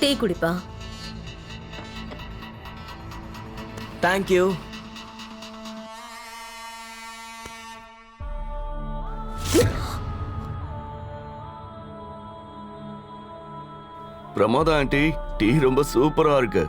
Tea குடிப்பா. Thank you. பிரமாதம் aunty, tea ரொம்ப சூப்பரா இருக்கு.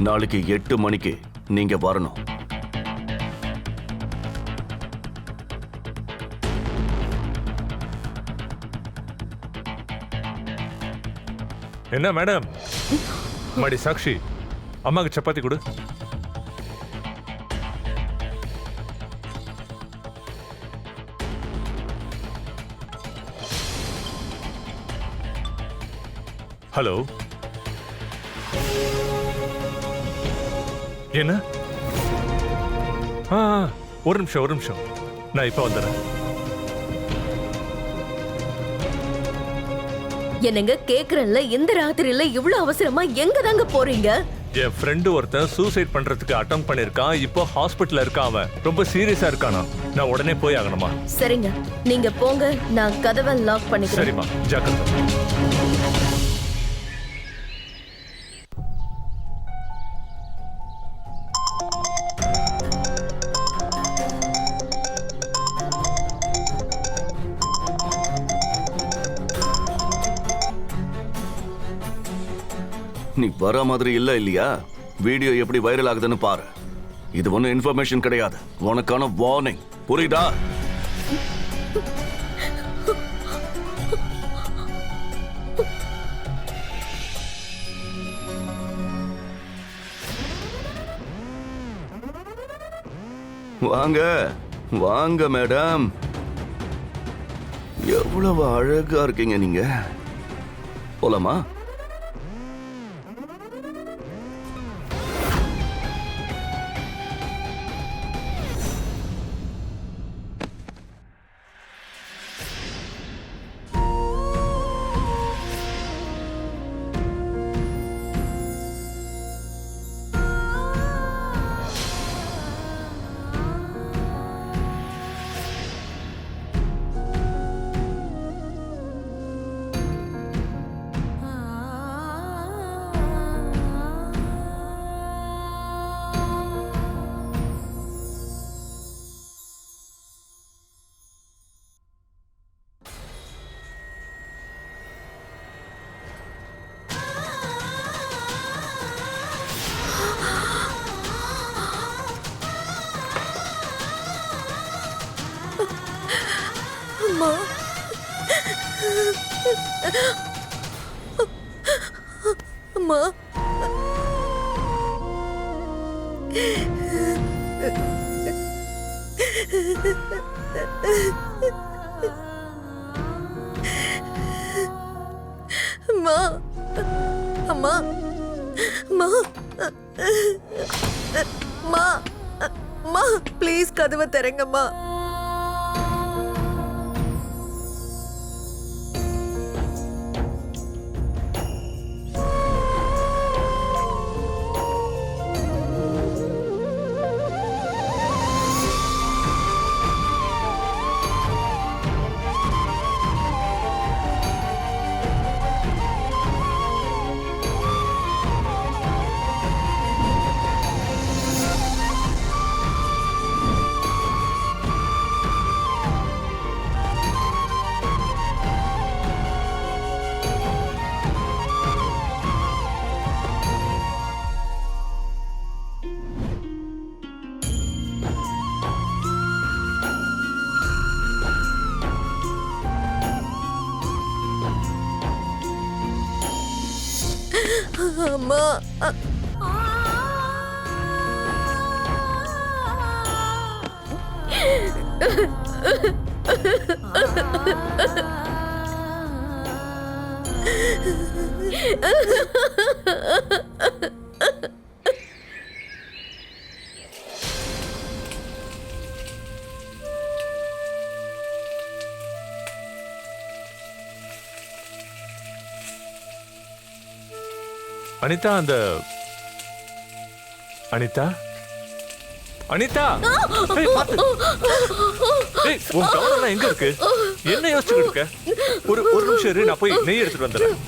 நாளைக்கு 8 மணிக்கு நீங்க வரணும். என்ன மேடம்? மடி சாக்ஷி, அம்மாக்கு சப்பாத்தி கொடு. ஹலோ, என்ன? ஒரு நிமிஷம், நான் இப்ப வந்துடுறேன். என்னங்க கேக்குறேன்ல, இந்த ராத்திரியில இவ்வளவு அவசரமா எங்க தாங்க போறீங்க? என் ஃப்ரெண்டு ஒருத்தன் சூசைட் பண்றதுக்கு அட்டம் பண்ணிருக்கான். இப்போ ஹாஸ்பிட்டல்ல இருக்கான். அவன் ரொம்ப சீரியஸா இருக்கானா. நான் உடனே போய் ஆகணுமா? சரிங்க, நீங்க போங்க, நான் கதவை லாக் பண்ணிக்கிறேன். சரிம்மா, ஜாக்கிரதை. நீ வர மாதிரி இல்ல இல்லையா? வீடியோ எப்படி வைரல் ஆகுதுன்னு பாரு. இது ஒன்னும் இன்ஃபர்மேஷன் கிடையாது, உனக்கான வார்னிங். புரியுதா? வாங்க வாங்க மேடம், எவ்வளவு அழகா இருக்கீங்க நீங்க. போலாமா? அம்மா, அம்மா, அம்மா, அம்மா, அம்மா, அம்மா, அம்மா, ப்ளீஸ் கதவை திறங்கம்மா. அம்மா, அனிதா அந்த அனிதா அனிதா ஏய், பாத்து. ஏய், உன் கவனம் எங்க இருக்கு? என்ன யோசிச்சுட்டு இருக்க? ஒரு நிமிஷம் இரு, நான் போய் நெய் எடுத்துட்டு வந்துடுறேன்.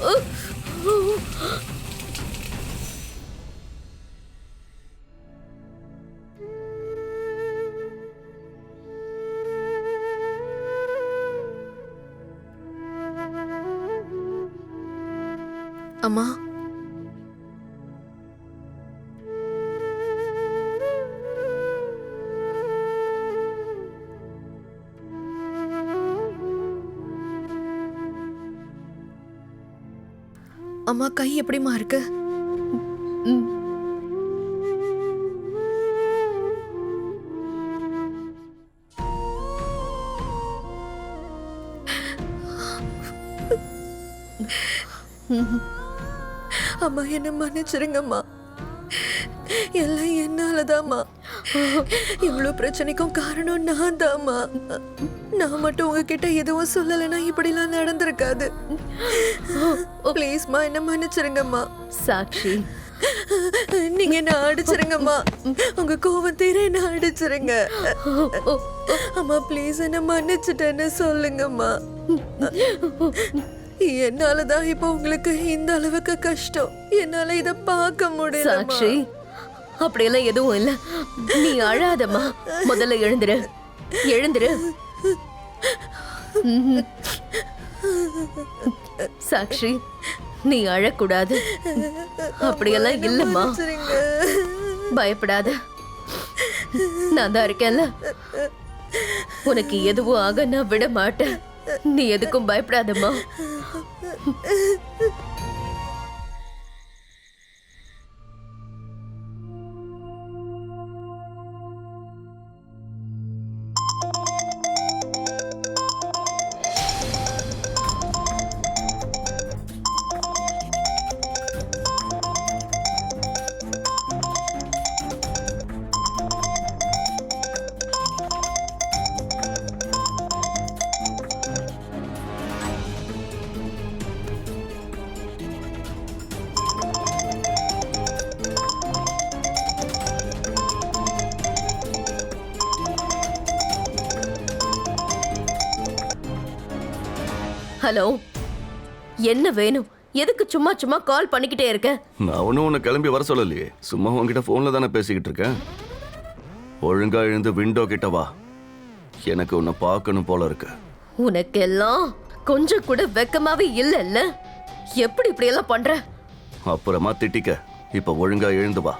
அம்மா அம்மா கை எப்படிமா இருக்கு? அம்மா என்ன மன்னிச்சிருங்கம்மா. எல்லாம் என்னாலதாம்மா. இவ்வளவு பிரச்சனைக்கும் காரணம் நான் தாம்மா. நான் மட்டும் உங்ககிட்ட எதுவும் சொல்லலைன்னா இப்படிலாம் நடந்திருக்காது. ப்ளீஸ்மா என்ன மன்னிச்சிருங்கம்மா. சாக்ஷி, நீங்க என்ன அடிச்சிருங்கம்மா. உங்க கோவம் தீர என்ன அடிச்சிருங்க. அம்மா ப்ளீஸ் என்ன மன்னிச்சிட்டேன்னு சொல்லுங்கம்மா. என்னாலதான் இப்ப உங்களுக்கு இந்த அளவுக்கு கஷ்டம். என்னால இத பார்க்க முடியல. சாக்ஷி, அப்படியெல்லாம் எதுவும் இல்ல. நீ அழாதம்மா. முதல்ல எழுந்துரு, எழுந்துரு. சாக்ஷி, நீ அழக்கூடாது. அப்படியெல்லாம் இல்லம்மா. பயப்படாத, நான் தான் இருக்கேன்ல. உனக்கு எதுவும் ஆக நான் விட மாட்டேன். நீ எதுக்கும் பயப்படாதம்மா. ஹலோ, என்ன வேணும்? எதுக்கு சும்மா சும்மா கால் பண்ணிக்கிட்டே இருக்க? நான் ஒன்றும் உன்னை கிளம்பி வர சொல்லலையே. சும்மா உன்கிட்ட ஃபோனில் தானே பேசிக்கிட்டு இருக்கேன். ஒழுங்கா எழுந்து விண்டோ கிட்ட வா. எனக்கு உன்னை பார்க்கணும் போல இருக்கு. உனக்கெல்லாம் கொஞ்சம் கூட வெக்கமாவே இல்லைல்ல? எப்படி இப்படி எல்லாம் பண்ற? அப்புறமா திட்டிக்க. இப்போ ஒழுங்கா எழுந்து வா.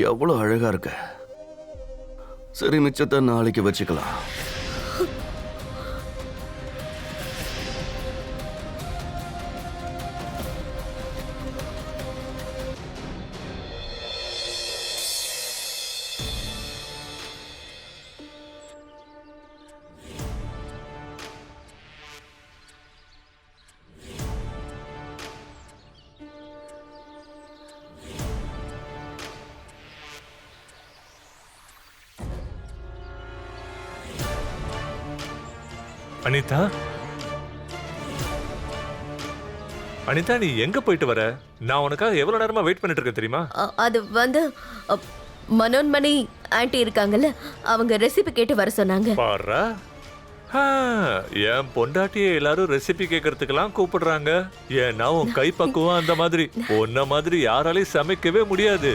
எவ்வளோ அழகா இருக்க. சரி, மிச்சத்தை நாளைக்கு வச்சுக்கலாம். அனிதா, அனிதா, நீ எங்க போயிட்டு வர? நான் உனக்காக எவ்வளவு நேரமா வெயிட் பண்ணிட்டு இருக்கேன் தெரியுமா? அது வந்து மனோன்மணி ஆன்ட்டி இருக்காங்கல்ல, அவங்க ரெசிபி கேட்டு வர சொன்னாங்க. பாரு, என் பொண்டாட்டியை எல்லாரும் ரெசிபி கேட்கறதுக்கெல்லாம் கூப்பிடுறாங்க. ஏன்னா உன் கை பக்குவம் அந்த மாதிரி. உன்ன மாதிரி யாராலையும் சமைக்கவே முடியாது.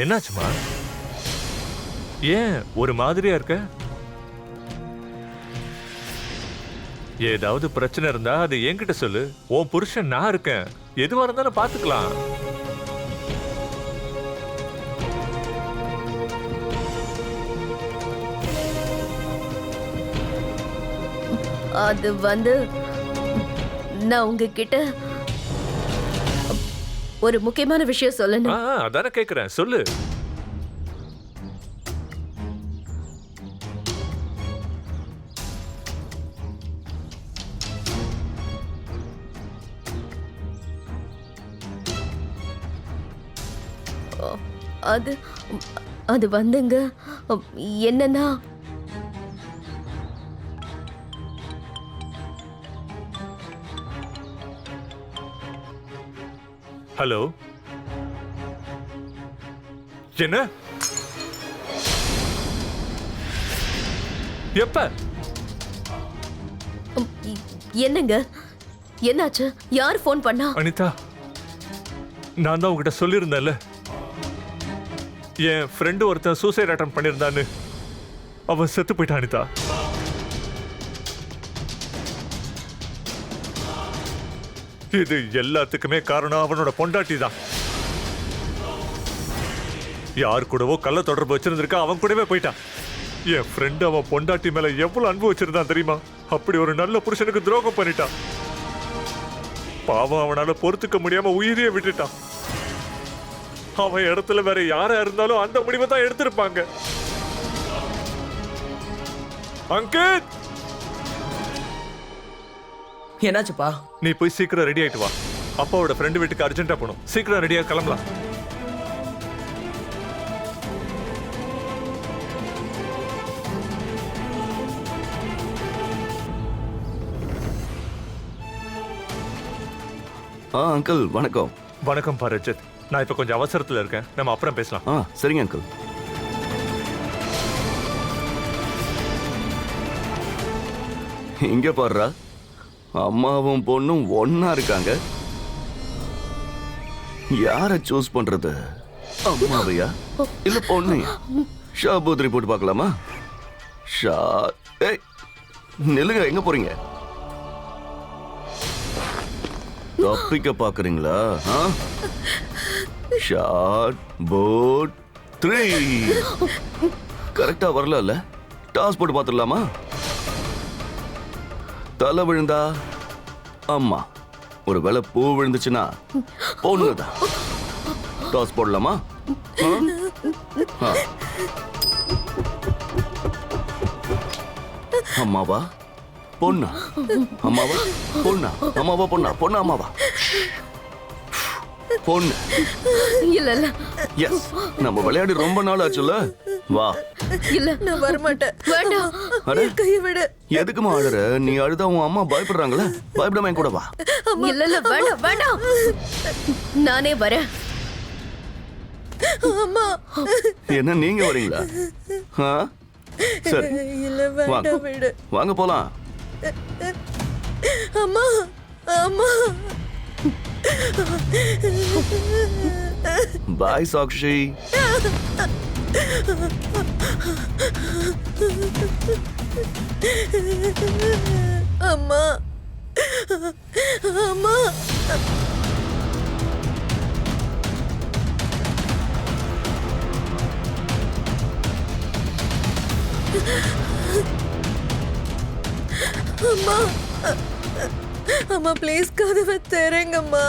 என்னாச்சுமா? ஏன் ஒரு மாதிரியா இருக்க? ஏதாவது பிரச்சனை இருந்தா அது என்கிட்ட சொல்லு. உன் புருஷன் நான் இருக்கேன். எதுவா இருந்தாலும் பாத்துக்கலாம். அது நான் உங்ககிட்ட ஒரு முக்கியமான விஷயம் சொல்லணும். அதானே கேக்குறேன், சொல்லு. அது அது வந்துங்க என்னன்னா, ஹலோ, என்ன? எப்ப? என்னங்க என்னாச்சு? யார் போன் பண்ணா? அனிதா, நான் தான் உங்ககிட்ட சொல்லியிருந்தேன்ல, என் ஃப்ரெண்டு ஒருத்தன் சூசைட் அட்டம் பண்ணியிருந்தான்னு. அவன் செத்து போயிட்டான் அனிதா. இது எல்லாத்துக்குமே காரணம் அவனோட பொண்டாட்டி தான். யார் கூடவோ கள்ள தொடர்பு வச்சிருந்திருக்கா, அவன் கூடவே போயிட்டான். என் ஃப்ரெண்டு அவன் பொண்டாட்டி மேல எவ்வளவு அன்பு வச்சிருந்தான் தெரியுமா? அப்படி ஒரு நல்ல புருஷனுக்கு துரோகம் பண்ணிட்டான். பாவம், அவனால பொறுத்துக்க முடியாம உயிரையே விட்டுட்டான். அவன் இடத்துல வேற யாரா இருந்தாலும் அந்த முடிவை தான் எடுத்திருப்பாங்க. அங்கித், என்னாச்சுப்பா? நீ போய் சீக்கிரம் ரெடி ஆயிட்டு வா. அப்பாவோட ஃப்ரெண்டு வீட்டுக்கு அர்ஜென்ட்டா போகணும். சீக்கிரம் ரெடியா கிளம்பலாம். அங்கிள் வணக்கம். வணக்கம் பா ரஜத். நான் இப்ப கொஞ்சம் அவசரத்துல இருக்கேன், நம்ம அப்புறம் பேசலாம். சரிங்க அங்கிள். இங்க பாருடா, அம்மாவும் பொண்ணும் ஒன்னா இருக்காங்க. யார சூஸ் பண்றது? அம்மாவையா இல்ல பொண்ணையா? ஷாபூத்ரி போட்டு பார்க்கலாமா? ஏய் நில்லுங்க, எங்க போறீங்க? தப்பிக்க பாக்குறீங்களா? ஷாட் போட் 3 கரெக்டா வரல. டாஸ் போட்டு பார்த்துடலாமா? தலை விழுந்தா அம்மா, ஒரு வேளை பூ விழுந்துச்சுன்னா பொண்ணுதான். டாஸ் போடலாமா? அம்மாவா பொண்ணா? அம்மாவா பொண்ணா? அம்மாவா பொண்ணா? பொண்ணா அம்மாவா? பொண்ணு. இல்ல இல்ல, எஸ், நம்ம விளையாடி ரொம்ப நாள் ஆச்சுல்ல. வா. இல்ல நான் வரமாட்டேன். வேண்டாம். அட, கையை விடு. எதுக்குமா அழுற? நீ அழுதா உன் அம்மா பயப்படுறாங்களே. பயப்படாம என் கூட வா. இல்ல இல்ல, வேண்டாம் வேண்டாம், நானே வரேன். அம்மா. என்ன நீங்க வரீங்களா? சரி, இல்ல வேண்டாம், விடு. வாங்க போலாம். அம்மா அம்மா. பாய் சாக்ஷி. அம்மா அம்மா. அம்மா அம்மா ப்ளீஸ் கதவை திறங்கம்மா.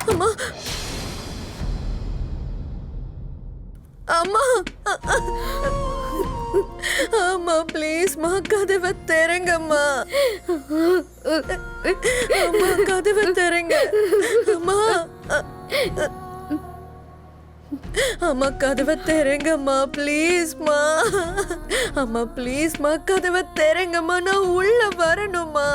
அம்மா அம்மா அம்மா ப்ளீஸ்மா கதவை திறங்கம்மா. அம்மா கதவை திறங்க. அம்மா அம்மா கதவை திறங்கம்மா ப்ளீஸ்மா. அம்மா ப்ளீஸ்மா கதவை திறங்கம்மா, நான் உள்ள வரணுமா?